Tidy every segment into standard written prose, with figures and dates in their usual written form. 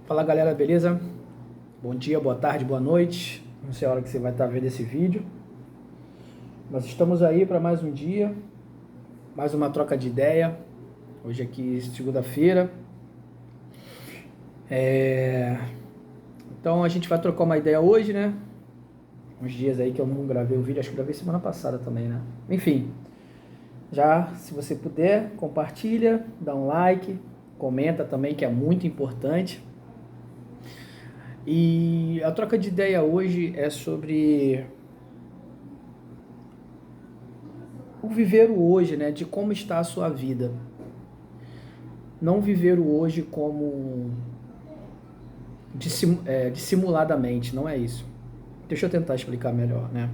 Fala galera, beleza? Bom dia, boa tarde, boa noite. Não sei a hora que você vai estar vendo esse vídeo, mas estamos aí para mais um dia, mais uma troca de ideia. Hoje aqui, segunda-feira. Então a gente vai trocar uma ideia hoje, né? Uns dias aí que eu não gravei o vídeo, acho que gravei semana passada também, né? Enfim, já se você puder, compartilha, dá um like, comenta também, que é muito importante. E a troca de ideia hoje é sobre o viver o hoje, né? De como está a sua vida. Não viver o hoje como dissimuladamente, não é isso. Deixa eu tentar explicar melhor, né?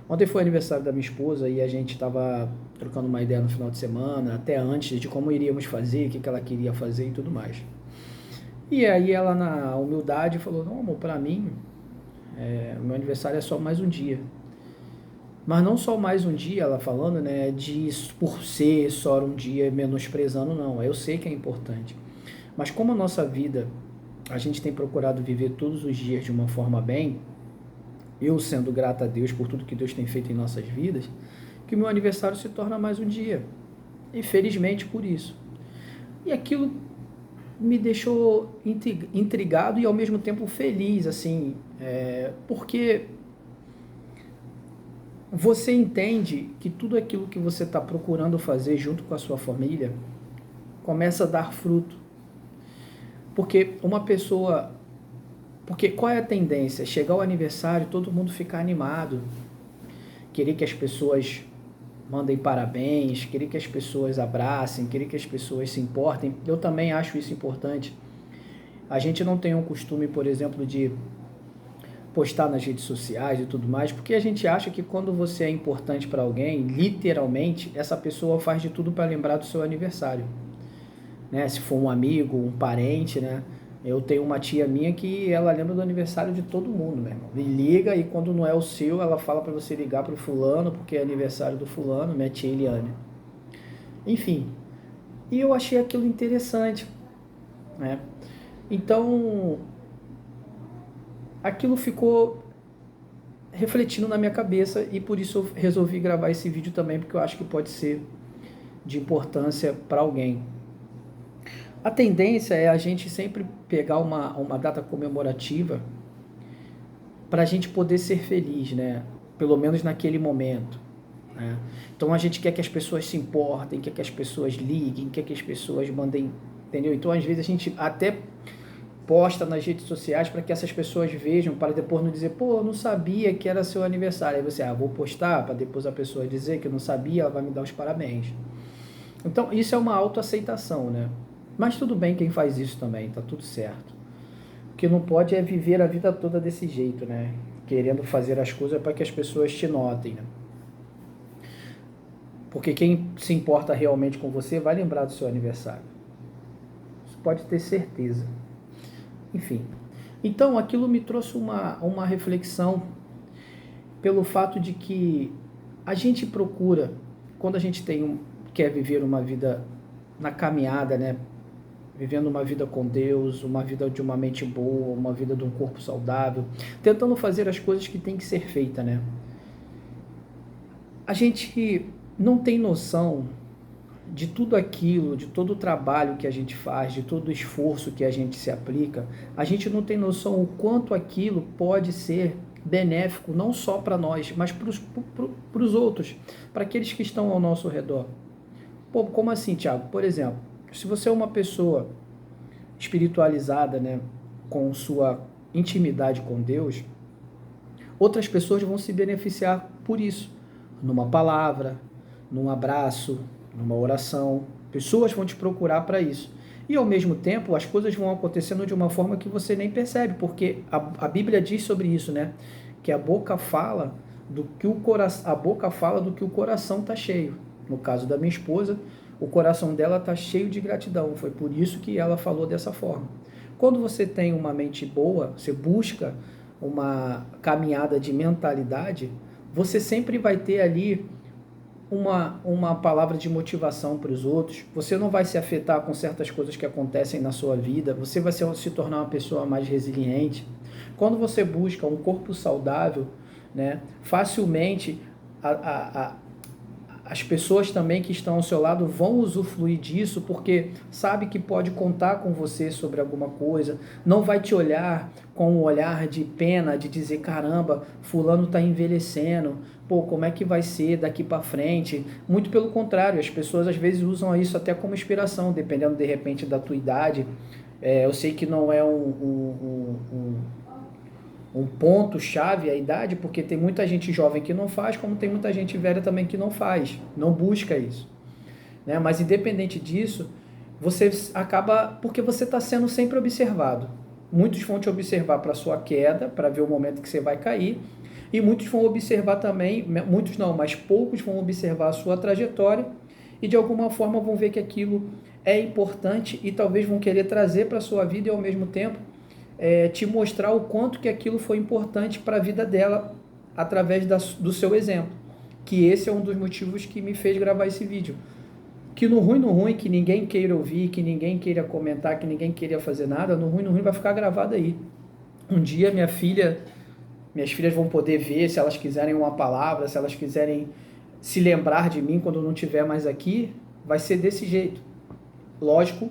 Ontem foi aniversário da minha esposa e a gente estava trocando uma ideia no final de semana, até antes, de como iríamos fazer, o que ela queria fazer e tudo mais. E aí ela, na humildade, falou: não, amor, pra mim, o meu aniversário é só mais um dia. Mas não só mais um dia, ela falando, né, de por ser só um dia menosprezando, não. Eu sei que é importante. Mas como a nossa vida, a gente tem procurado viver todos os dias de uma forma bem, eu sendo grato a Deus por tudo que Deus tem feito em nossas vidas, que o meu aniversário se torna mais um dia. E felizmente por isso. E aquilo me deixou intrigado e ao mesmo tempo feliz, assim, porque você entende que tudo aquilo que você está procurando fazer junto com a sua família começa a dar fruto. Porque uma pessoa. Porque qual é a tendência? Chegar ao aniversário, todo mundo ficar animado, querer que as pessoas mandem parabéns, querer que as pessoas abracem, querer que as pessoas se importem. Eu também acho isso importante. A gente não tem um costume, por exemplo, de postar nas redes sociais e tudo mais, porque a gente acha que quando você é importante para alguém, literalmente, essa pessoa faz de tudo para lembrar do seu aniversário, né? Se for um amigo, um parente, né? Eu tenho uma tia minha que ela lembra do aniversário de todo mundo, meu irmão. E liga, e quando não é o seu, ela fala para você ligar pro fulano, porque é aniversário do fulano, minha tia Eliane. Enfim, e eu achei aquilo interessante, né? Então, aquilo ficou refletindo na minha cabeça e por isso eu resolvi gravar esse vídeo também, porque eu acho que pode ser de importância para alguém. A tendência é a gente sempre pegar uma data comemorativa para a gente poder ser feliz, né? Pelo menos naquele momento, né? Então a gente quer que as pessoas se importem, quer que as pessoas liguem, quer que as pessoas mandem, entendeu? Então às vezes a gente até posta nas redes sociais para que essas pessoas vejam, para depois não dizer, pô, eu não sabia que era seu aniversário. Aí você, vou postar para depois a pessoa dizer que eu não sabia, ela vai me dar os parabéns. Então isso é uma autoaceitação, né? Mas tudo bem quem faz isso também, tá tudo certo. O que não pode é viver a vida toda desse jeito, né? Querendo fazer as coisas para que as pessoas te notem, né? Porque quem se importa realmente com você vai lembrar do seu aniversário. Isso pode ter certeza. Enfim. Então aquilo me trouxe uma reflexão pelo fato de que a gente procura, quando a gente quer viver uma vida na caminhada, né? Vivendo uma vida com Deus, uma vida de uma mente boa, uma vida de um corpo saudável, tentando fazer as coisas que tem que ser feita, né? A gente não tem noção de tudo aquilo, de todo o trabalho que a gente faz, de todo o esforço que a gente se aplica, a gente não tem noção o quanto aquilo pode ser benéfico, não só para nós, mas para os outros, para aqueles que estão ao nosso redor. Pô, como assim, Thiago? Por exemplo, se você é uma pessoa espiritualizada, né, com sua intimidade com Deus, outras pessoas vão se beneficiar por isso, numa palavra, num abraço, numa oração. Pessoas vão te procurar para isso. E ao mesmo tempo, as coisas vão acontecendo de uma forma que você nem percebe, porque a Bíblia diz sobre isso, né? Que a boca fala do que o coração está cheio. No caso da minha esposa, o coração dela está cheio de gratidão. Foi por isso que ela falou dessa forma. Quando você tem uma mente boa, você busca uma caminhada de mentalidade, você sempre vai ter ali uma palavra de motivação para os outros, você não vai se afetar com certas coisas que acontecem na sua vida, você vai se tornar uma pessoa mais resiliente. Quando você busca um corpo saudável, né, facilmente as pessoas também que estão ao seu lado vão usufruir disso, porque sabe que pode contar com você sobre alguma coisa, não vai te olhar com um olhar de pena, de dizer, caramba, fulano está envelhecendo, pô, como é que vai ser daqui para frente? Muito pelo contrário, as pessoas às vezes usam isso até como inspiração, dependendo de repente da tua idade. Eu sei que não é um ponto-chave a idade, porque tem muita gente jovem que não faz, como tem muita gente velha também que não faz, não busca isso, né? Mas independente disso, você acaba, porque você está sendo sempre observado. Muitos vão te observar para a sua queda, para ver o momento que você vai cair, e muitos vão observar também, muitos não, mas poucos vão observar a sua trajetória e de alguma forma vão ver que aquilo é importante e talvez vão querer trazer para a sua vida e ao mesmo tempo te mostrar o quanto que aquilo foi importante para a vida dela através do seu exemplo. Que esse é um dos motivos que me fez gravar esse vídeo. Que no ruim, que ninguém queira ouvir, que ninguém queira comentar, que ninguém queira fazer nada, no ruim vai ficar gravado aí. Um dia minhas filhas vão poder ver, se elas quiserem uma palavra, se elas quiserem se lembrar de mim quando eu não estiver mais aqui, vai ser desse jeito. Lógico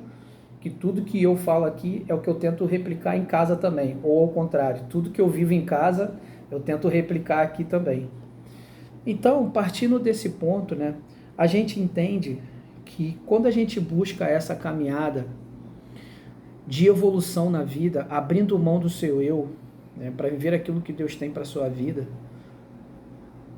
que tudo que eu falo aqui é o que eu tento replicar em casa também, ou ao contrário, tudo que eu vivo em casa eu tento replicar aqui também. Então, partindo desse ponto, né, a gente entende que quando a gente busca essa caminhada de evolução na vida, abrindo mão do seu eu, né, para viver aquilo que Deus tem para a sua vida,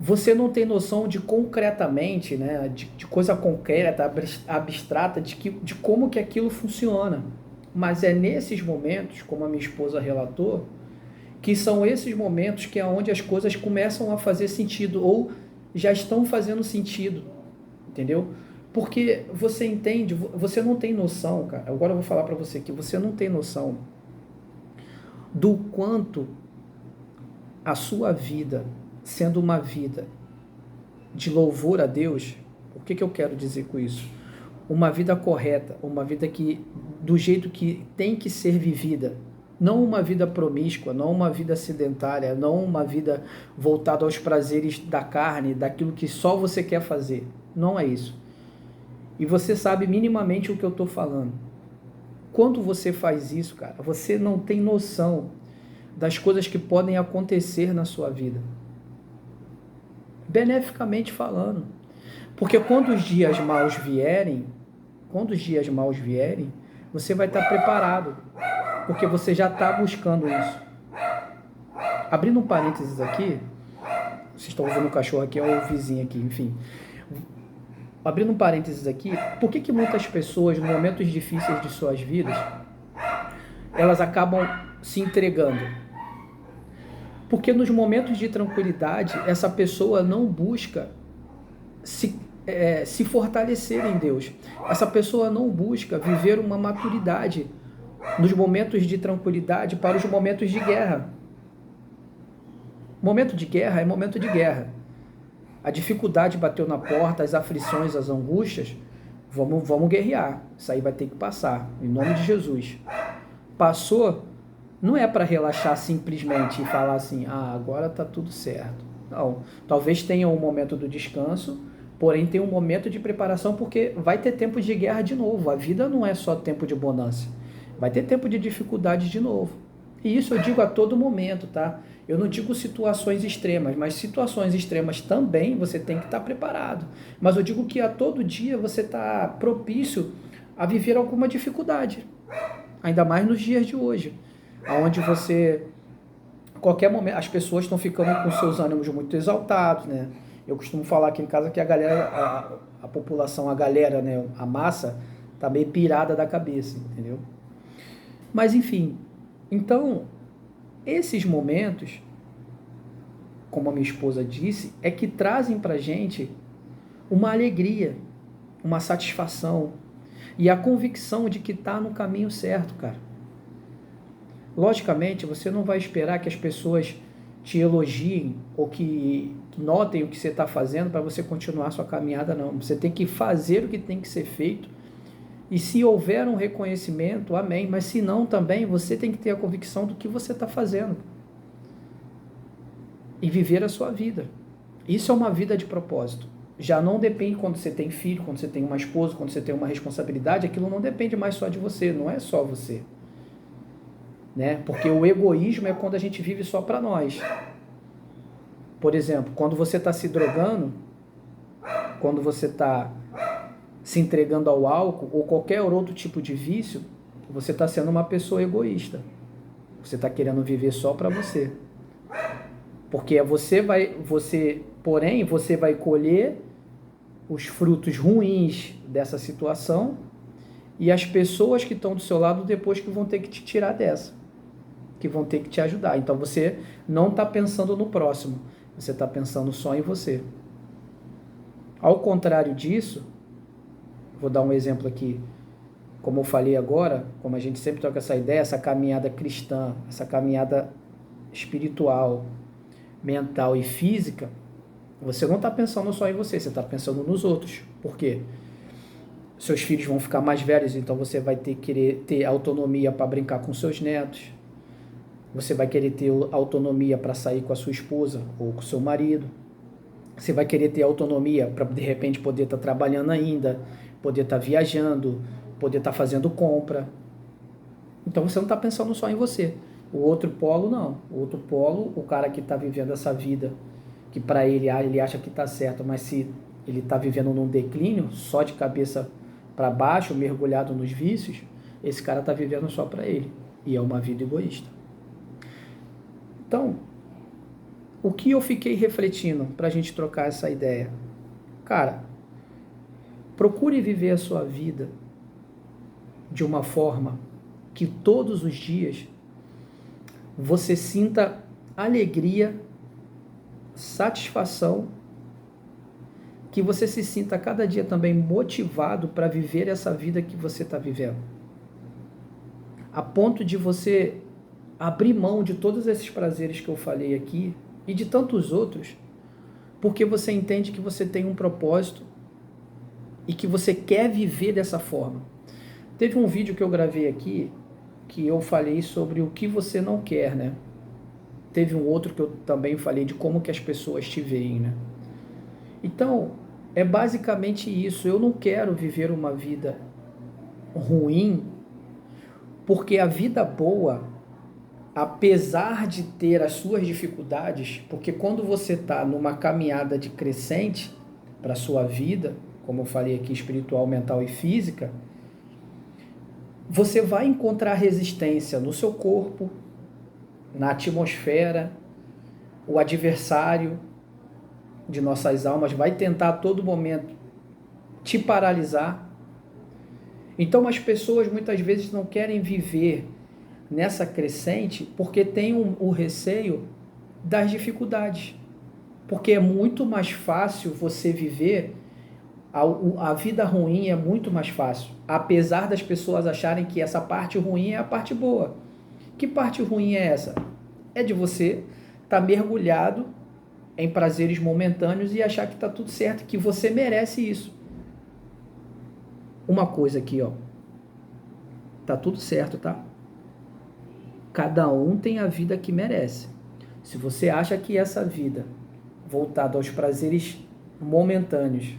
você não tem noção de concretamente, né, de coisa concreta, abstrata, de como que aquilo funciona. Mas é nesses momentos, como a minha esposa relatou, que são esses momentos que é onde as coisas começam a fazer sentido, ou já estão fazendo sentido, entendeu? Porque você entende, você não tem noção, cara, agora eu vou falar para você que você não tem noção do quanto a sua vida, sendo uma vida de louvor a Deus, o que eu quero dizer com isso? Uma vida correta, uma vida que do jeito que tem que ser vivida, não uma vida promíscua, não uma vida sedentária, não uma vida voltada aos prazeres da carne, daquilo que só você quer fazer. Não é isso. E você sabe minimamente o que eu estou falando. Quando você faz isso, cara, você não tem noção das coisas que podem acontecer na sua vida. Beneficamente falando. Porque quando os dias maus vierem, você vai estar preparado. Porque você já está buscando isso. Abrindo um parênteses aqui, vocês estão ouvindo o cachorro aqui, é o vizinho aqui, enfim. Abrindo um parênteses aqui, por que muitas pessoas, em momentos difíceis de suas vidas, elas acabam se entregando? Porque nos momentos de tranquilidade, essa pessoa não busca se fortalecer em Deus. Essa pessoa não busca viver uma maturidade nos momentos de tranquilidade para os momentos de guerra. Momento de guerra é momento de guerra. A dificuldade bateu na porta, as aflições, as angústias, vamos guerrear. Isso aí vai ter que passar, em nome de Jesus. Passou, não é para relaxar simplesmente e falar assim, agora está tudo certo. Não, talvez tenha um momento do descanso, porém tem um momento de preparação, porque vai ter tempo de guerra de novo. A vida não é só tempo de bonança. Vai ter tempo de dificuldade de novo. E isso eu digo a todo momento, tá? Eu não digo situações extremas, mas situações extremas também você tem que estar preparado. Mas eu digo que a todo dia você está propício a viver alguma dificuldade. Ainda mais nos dias de hoje, onde você, a qualquer momento, as pessoas estão ficando com seus ânimos muito exaltados, né? Eu costumo falar aqui em casa que a galera, a população, a galera, né, a massa, tá meio pirada da cabeça, entendeu? Mas enfim, então, esses momentos, como a minha esposa disse, é que trazem pra gente uma alegria, uma satisfação e a convicção de que está no caminho certo, cara. Logicamente, você não vai esperar que as pessoas te elogiem ou que notem o que você está fazendo para você continuar a sua caminhada, não. Você tem que fazer o que tem que ser feito, e se houver um reconhecimento, amém, mas se não também, você tem que ter a convicção do que você está fazendo e viver a sua vida. Isso é uma vida de propósito. Já não depende quando você tem filho, quando você tem uma esposa, quando você tem uma responsabilidade, aquilo não depende mais só de você, não é só você. Né? Porque o egoísmo é quando a gente vive só para nós. Por exemplo, quando você está se drogando, quando você está se entregando ao álcool ou qualquer outro tipo de vício, você está sendo uma pessoa egoísta. Você está querendo viver só para você. Porque porém, você vai colher os frutos ruins dessa situação, e as pessoas que estão do seu lado depois que vão ter que te tirar dessa, que vão ter que te ajudar. Então você não está pensando no próximo, você está pensando só em você. Ao contrário disso, vou dar um exemplo aqui, como eu falei agora, como a gente sempre troca essa ideia, essa caminhada cristã, essa caminhada espiritual, mental e física, você não está pensando só em você, você está pensando nos outros. Por quê? Seus filhos vão ficar mais velhos, então você vai querer ter autonomia para brincar com seus netos, você vai querer ter autonomia para sair com a sua esposa ou com o seu marido, você vai querer ter autonomia para de repente poder estar trabalhando ainda, poder estar viajando, poder estar fazendo compra. Então você não está pensando só em você. O outro polo não. O outro polo, o cara que está vivendo essa vida, que para ele acha que está certo, mas se ele está vivendo num declínio, só de cabeça para baixo, mergulhado nos vícios, esse cara está vivendo só para ele. E é uma vida egoísta. Então, o que eu fiquei refletindo para a gente trocar essa ideia? Cara, procure viver a sua vida de uma forma que todos os dias você sinta alegria, satisfação, que você se sinta cada dia também motivado para viver essa vida que você está vivendo. A ponto de você abrir mão de todos esses prazeres que eu falei aqui e de tantos outros, porque você entende que você tem um propósito e que você quer viver dessa forma. Teve um vídeo que eu gravei aqui que eu falei sobre o que você não quer, né? Teve um outro que eu também falei de como que as pessoas te veem, né? Então, é basicamente isso. Eu não quero viver uma vida ruim, porque a vida boa, apesar de ter as suas dificuldades, porque quando você está numa caminhada de crescente para a sua vida, como eu falei aqui, espiritual, mental e física, você vai encontrar resistência no seu corpo, na atmosfera, o adversário de nossas almas vai tentar a todo momento te paralisar. Então as pessoas muitas vezes não querem viver nessa crescente porque tem o receio das dificuldades. Porque é muito mais fácil você viver, a vida ruim é muito mais fácil, apesar das pessoas acharem que essa parte ruim é a parte boa. Que parte ruim é essa? É de você estar mergulhado em prazeres momentâneos e achar que está tudo certo, que você merece isso. Uma coisa aqui, ó. Tá tudo certo, tá? Cada um tem a vida que merece. Se você acha que essa vida, voltada aos prazeres momentâneos,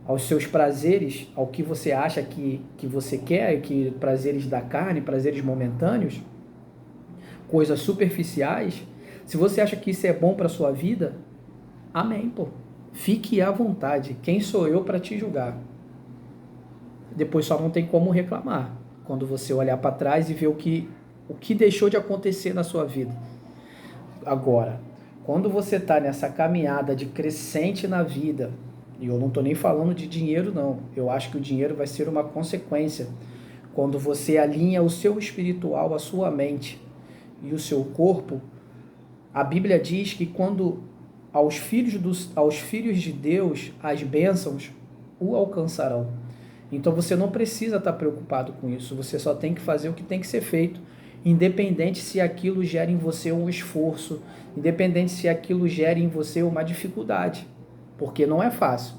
aos seus prazeres, ao que você acha que você quer, que prazeres da carne, prazeres momentâneos, coisas superficiais, se você acha que isso é bom para a sua vida, amém, pô. Fique à vontade. Quem sou eu para te julgar? Depois só não tem como reclamar quando você olhar para trás e ver o que deixou de acontecer na sua vida. Agora, quando você está nessa caminhada de crescente na vida, e eu não estou nem falando de dinheiro, não. Eu acho que o dinheiro vai ser uma consequência. Quando você alinha o seu espiritual, a sua mente e o seu corpo, a Bíblia diz que quando aos filhos de Deus as bênçãos o alcançarão. Então você não precisa estar preocupado com isso, você só tem que fazer o que tem que ser feito independente se aquilo gera em você um esforço, independente se aquilo gera em você uma dificuldade, porque não é fácil.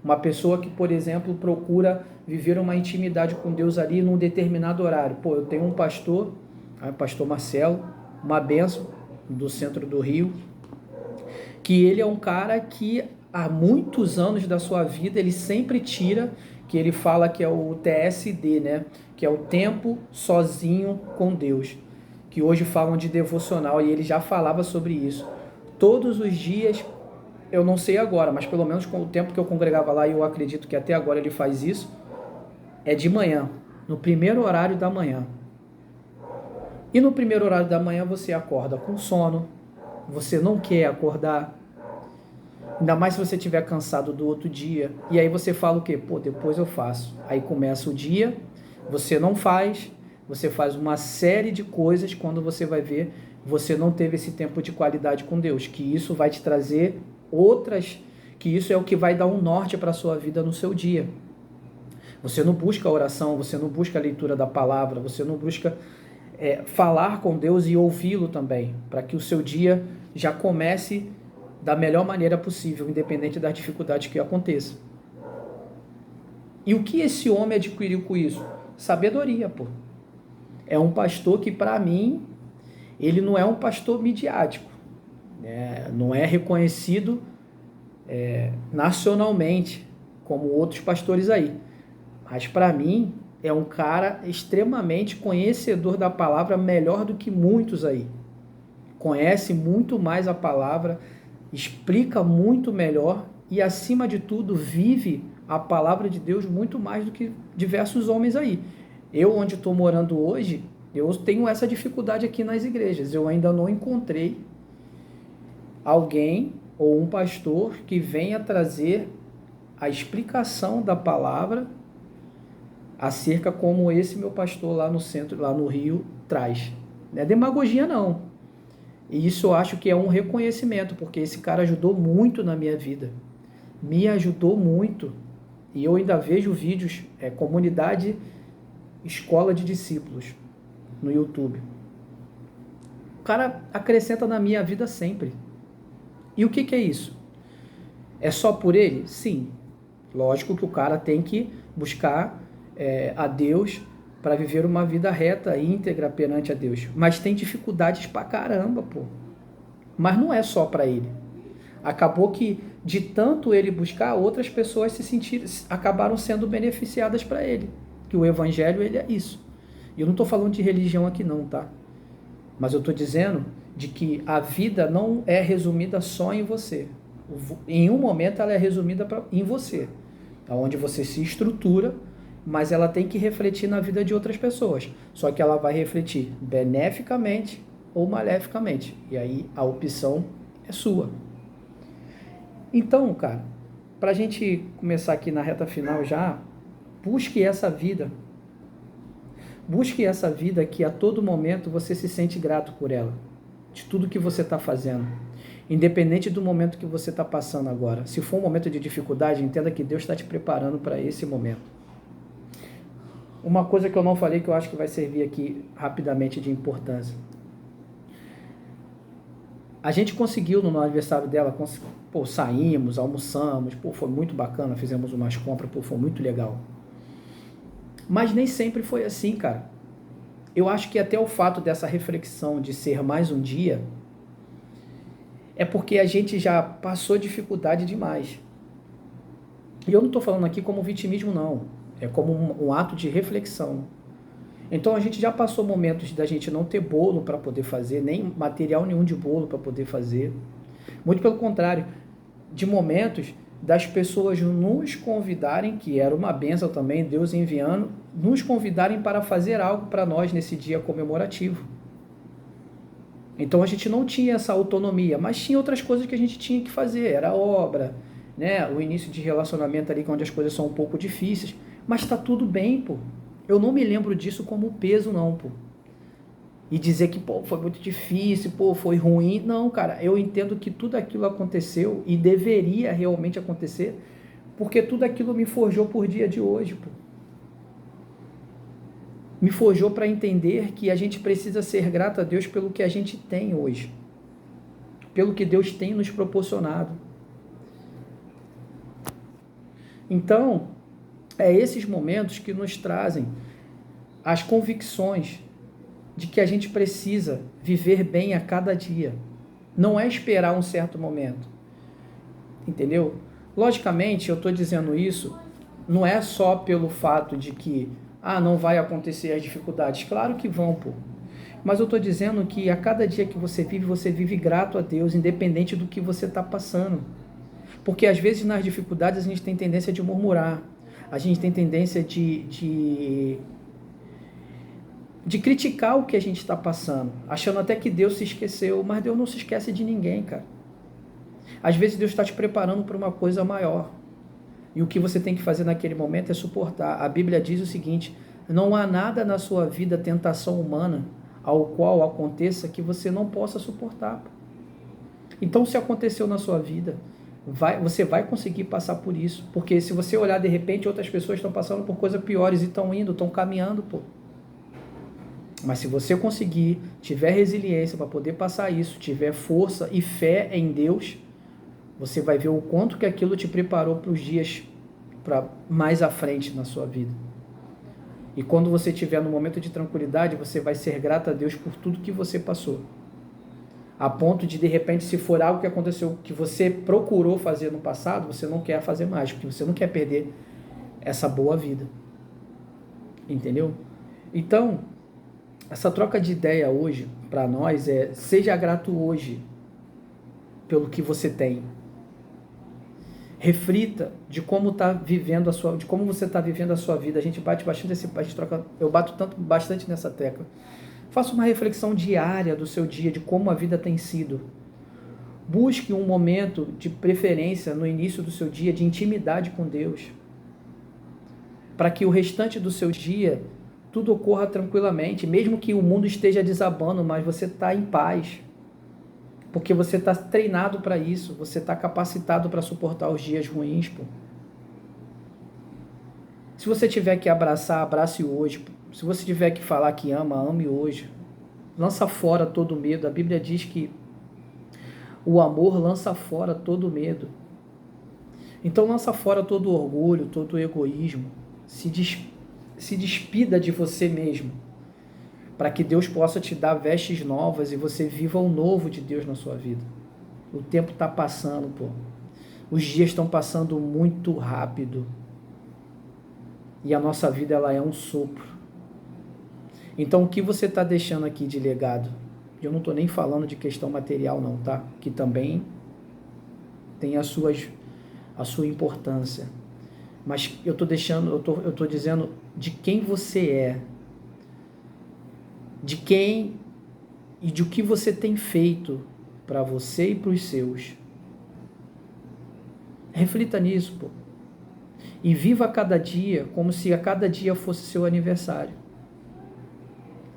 Uma pessoa que, por exemplo, procura viver uma intimidade com Deus ali num determinado horário. Pô, eu tenho um pastor, o pastor Marcelo, uma bênção do centro do Rio, que ele é um cara que há muitos anos da sua vida ele sempre tira, que ele fala que é o TSD, né? Que é o tempo sozinho com Deus, que hoje falam de devocional, e ele já falava sobre isso. Todos os dias, eu não sei agora, mas pelo menos com o tempo que eu congregava lá, e eu acredito que até agora ele faz isso, é de manhã, no primeiro horário da manhã. E no primeiro horário da manhã você acorda com sono, você não quer acordar, ainda mais se você estiver cansado do outro dia, e aí você fala o quê? Pô, depois eu faço. Aí começa o dia, você não faz, você faz uma série de coisas, quando você vai ver, você não teve esse tempo de qualidade com Deus, que isso vai te trazer outras, que isso é o que vai dar um norte para a sua vida no seu dia. Você não busca a oração, você não busca a leitura da palavra, você não busca falar com Deus e ouvi-lo também, para que o seu dia já comece da melhor maneira possível, independente das dificuldades que aconteçam. E o que esse homem adquiriu com isso? Sabedoria, pô. É um pastor que, para mim, ele não é um pastor midiático, né? Não é reconhecido nacionalmente, como outros pastores aí. Mas, para mim, é um cara extremamente conhecedor da palavra, melhor do que muitos aí. Conhece muito mais a palavra, explica muito melhor e, acima de tudo, vive a palavra de Deus muito mais do que diversos homens aí. Eu, onde estou morando hoje, eu tenho essa dificuldade aqui nas igrejas. Eu ainda não encontrei alguém ou um pastor que venha trazer a explicação da palavra acerca como esse meu pastor lá no centro, lá no Rio, traz. Não é demagogia, não. E isso eu acho que é um reconhecimento, porque esse cara ajudou muito na minha vida. Me ajudou muito. E eu ainda vejo vídeos, comunidade escola de discípulos, no YouTube. O cara acrescenta na minha vida sempre. E o que é isso? É só por ele? Sim. Lógico que o cara tem que buscar a Deus para viver uma vida reta e íntegra perante a Deus. Mas tem dificuldades pra caramba, pô. Mas não é só para ele. Acabou que, de tanto ele buscar, outras pessoas acabaram sendo beneficiadas para ele. Que o evangelho, ele é isso. E eu não estou falando de religião aqui não, tá? Mas eu estou dizendo de que a vida não é resumida só em você. Em um momento ela é resumida em você. Onde você se estrutura, mas ela tem que refletir na vida de outras pessoas. Só que ela vai refletir beneficamente ou maleficamente. E aí a opção é sua. Então, cara, para a gente começar aqui na reta final já, busque essa vida. Busque essa vida que a todo momento você se sente grato por ela. De tudo que você está fazendo. Independente do momento que você está passando agora. Se for um momento de dificuldade, entenda que Deus está te preparando para esse momento. Uma coisa que eu não falei, que eu acho que vai servir aqui rapidamente de importância. A gente conseguiu no aniversário dela, saímos, almoçamos, foi muito bacana, fizemos umas compras, foi muito legal. Mas nem sempre foi assim, cara. Eu acho que até o fato dessa reflexão de ser mais um dia é porque a gente já passou dificuldade demais. E eu não estou falando aqui como vitimismo, não. É como um ato de reflexão. Então a gente já passou momentos da gente não ter bolo para poder fazer, nem material nenhum de bolo para poder fazer. Muito pelo contrário, de momentos das pessoas nos convidarem, que era uma bênção também, Deus enviando, nos convidarem para fazer algo para nós nesse dia comemorativo. Então a gente não tinha essa autonomia, mas tinha outras coisas que a gente tinha que fazer, era obra, né? O início de relacionamento ali, onde as coisas são um pouco difíceis, mas tá tudo bem, pô. Eu não me lembro disso como peso, não, pô. E dizer que, foi muito difícil, foi ruim. Não, cara, eu entendo que tudo aquilo aconteceu e deveria realmente acontecer, porque tudo aquilo me forjou por dia de hoje, pô. me forjou para entender que a gente precisa ser grato a Deus pelo que a gente tem hoje, pelo que Deus tem nos proporcionado. Então, é esses momentos que nos trazem as convicções de que a gente precisa viver bem a cada dia. Não é esperar um certo momento. Entendeu? Logicamente, eu estou dizendo isso, não é só pelo fato de que não vai acontecer as dificuldades. Claro que vão, pô. Mas eu estou dizendo que a cada dia que você vive grato a Deus, independente do que você está passando. Porque às vezes nas dificuldades a gente tem tendência de murmurar, a gente tem tendência de criticar o que a gente está passando, achando até que Deus se esqueceu, mas Deus não se esquece de ninguém, cara. Às vezes Deus está te preparando para uma coisa maior. E o que você tem que fazer naquele momento é suportar. A Bíblia diz o seguinte: não há nada na sua vida, tentação humana, ao qual aconteça que você não possa suportar. Então, se aconteceu na sua vida, você vai conseguir passar por isso. Porque se você olhar de repente, outras pessoas estão passando por coisas piores e estão caminhando, pô. Mas se você conseguir, tiver resiliência para poder passar isso, tiver força e fé em Deus, você vai ver o quanto que aquilo te preparou para os dias para mais à frente na sua vida. E quando você estiver no momento de tranquilidade, você vai ser grato a Deus por tudo que você passou. A ponto de repente, se for algo que aconteceu, que você procurou fazer no passado, você não quer fazer mais, porque você não quer perder essa boa vida. Entendeu? Então, essa troca de ideia hoje, para nós, seja grato hoje pelo que você tem. Reflita de como de como você está vivendo a sua vida. A gente bate bastante eu bato bastante nessa tecla. Faça uma reflexão diária do seu dia, de como a vida tem sido. Busque um momento de preferência no início do seu dia de intimidade com Deus, para que o restante do seu dia tudo ocorra tranquilamente, mesmo que o mundo esteja desabando, mas você está em paz. Porque você está treinado para isso, você está capacitado para suportar os dias ruins, pô. Se você tiver que abraçar, abrace hoje, pô. Se você tiver que falar que ama, ame hoje. Lança fora todo medo. A Bíblia diz que o amor lança fora todo medo. Então lança fora todo orgulho, todo egoísmo. Se despida de você mesmo, para que Deus possa te dar vestes novas e você viva o novo de Deus na sua vida. O tempo está passando, pô. Os dias estão passando muito rápido. E a nossa vida, ela é um sopro. Então, o que você está deixando aqui de legado? Eu não estou nem falando de questão material, não, tá? Que também tem a sua importância. Mas eu estou dizendo de quem você é, de quem e de o que você tem feito para você e para os seus. Reflita nisso, pô. E viva cada dia como se a cada dia fosse seu aniversário.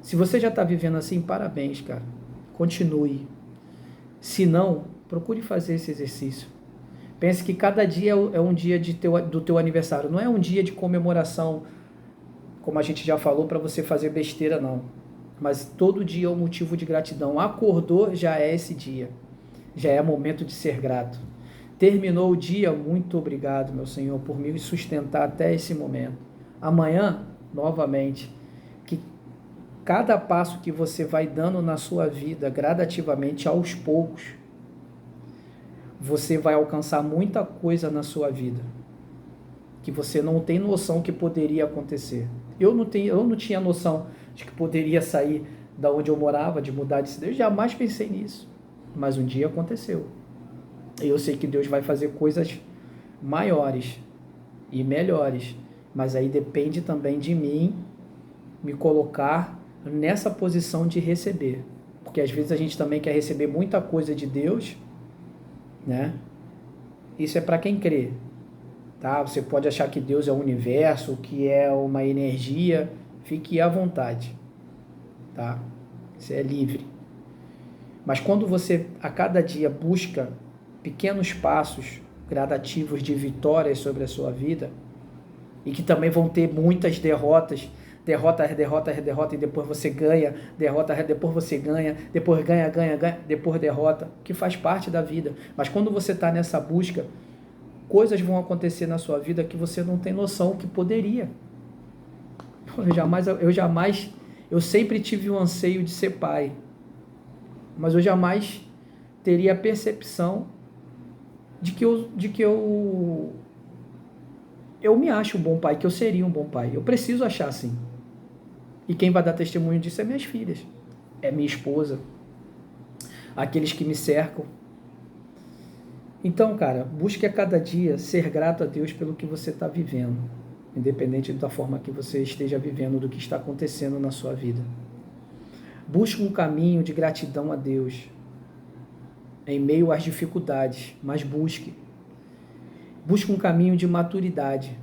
Se você já está vivendo assim, parabéns, cara. Continue. Se não, procure fazer esse exercício. Pense que cada dia é um dia do teu aniversário. Não é um dia de comemoração, como a gente já falou, para você fazer besteira, não. Mas todo dia é um motivo de gratidão. Acordou, já é esse dia. Já é momento de ser grato. Terminou o dia, muito obrigado, meu Senhor, por me sustentar até esse momento. Amanhã, novamente, que cada passo que você vai dando na sua vida, gradativamente, aos poucos, você vai alcançar muita coisa na sua vida que você não tem noção que poderia acontecer. Eu não tinha noção de que poderia sair da onde eu morava, de mudar de cidade. Eu jamais pensei nisso. Mas um dia aconteceu. E eu sei que Deus vai fazer coisas maiores e melhores. Mas aí depende também de mim me colocar nessa posição de receber. Porque às vezes a gente também quer receber muita coisa de Deus, né? Isso é para quem crê. Tá? Você pode achar que Deus é o universo, que é uma energia. Fique à vontade, tá? Você é livre. Mas quando você a cada dia busca pequenos passos gradativos de vitórias sobre a sua vida, e que também vão ter muitas derrotas derrota, derrota, derrota, e depois você ganha, derrota, depois você ganha, depois ganha, ganha, ganha, depois derrota, que faz parte da vida. Mas quando você está nessa busca, coisas vão acontecer na sua vida que você não tem noção que poderia. Eu sempre tive o anseio de ser pai, mas eu jamais teria a percepção de que eu me acho um bom pai, que eu seria um bom pai. Eu preciso achar assim. E quem vai dar testemunho disso é minhas filhas, é minha esposa, aqueles que me cercam. Então, cara, busque a cada dia ser grato a Deus pelo que você está vivendo, independente da forma que você esteja vivendo, do que está acontecendo na sua vida. Busque um caminho de gratidão a Deus, em meio às dificuldades, mas busque. Busque um caminho de maturidade.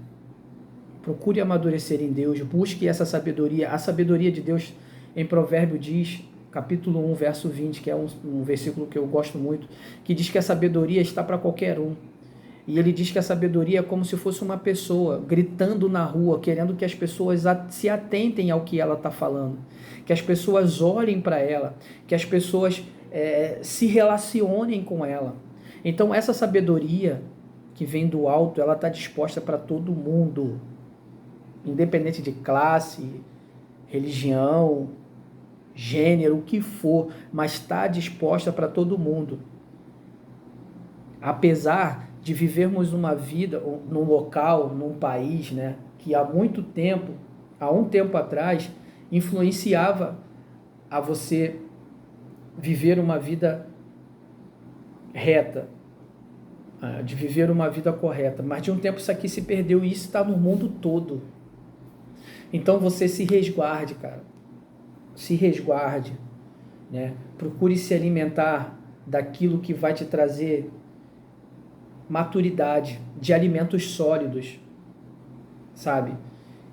Procure amadurecer em Deus, busque essa sabedoria. A sabedoria de Deus, em Provérbio diz, capítulo 1, verso 20, que é um versículo que eu gosto muito, que diz que a sabedoria está para qualquer um. E ele diz que a sabedoria é como se fosse uma pessoa gritando na rua, querendo que as pessoas se atentem ao que ela está falando, que as pessoas olhem para ela, que as pessoas se relacionem com ela. Então essa sabedoria que vem do alto, ela está disposta para todo mundo, independente de classe, religião, gênero, o que for, mas está disposta para todo mundo. Apesar de vivermos uma vida, num local, num país, né, que há um tempo atrás, influenciava a você viver uma vida reta, de viver uma vida correta, mas de um tempo isso aqui se perdeu e isso está no mundo todo. Então você se resguarde, cara. Se resguarde, né? Procure se alimentar daquilo que vai te trazer maturidade, de alimentos sólidos, sabe?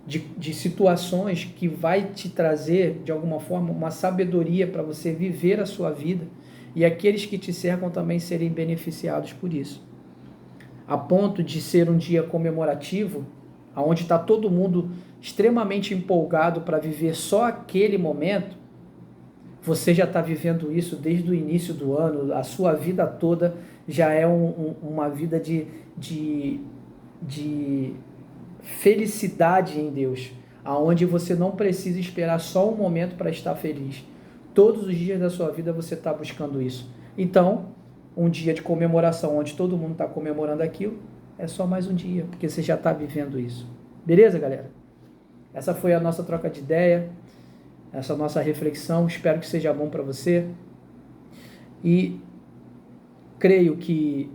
De situações que vai te trazer, de alguma forma, uma sabedoria para você viver a sua vida e aqueles que te cercam também serem beneficiados por isso. A ponto de ser um dia comemorativo, onde está todo mundo extremamente empolgado para viver só aquele momento, você já está vivendo isso desde o início do ano, a sua vida toda já é uma vida de felicidade em Deus, aonde você não precisa esperar só um momento para estar feliz. Todos os dias da sua vida você está buscando isso. Então, um dia de comemoração, onde todo mundo está comemorando aquilo, é só mais um dia, porque você já está vivendo isso. Beleza, galera? Essa foi a nossa troca de ideia, essa nossa reflexão. Espero que seja bom para você. E creio que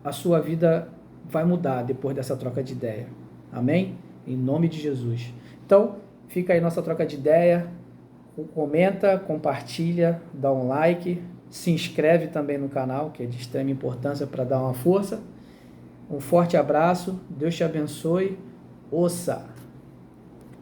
a sua vida vai mudar depois dessa troca de ideia. Amém? Em nome de Jesus. Então, fica aí nossa troca de ideia. Comenta, compartilha, dá um like, se inscreve também no canal, que é de extrema importância para dar uma força. Um forte abraço, Deus te abençoe. Ouça!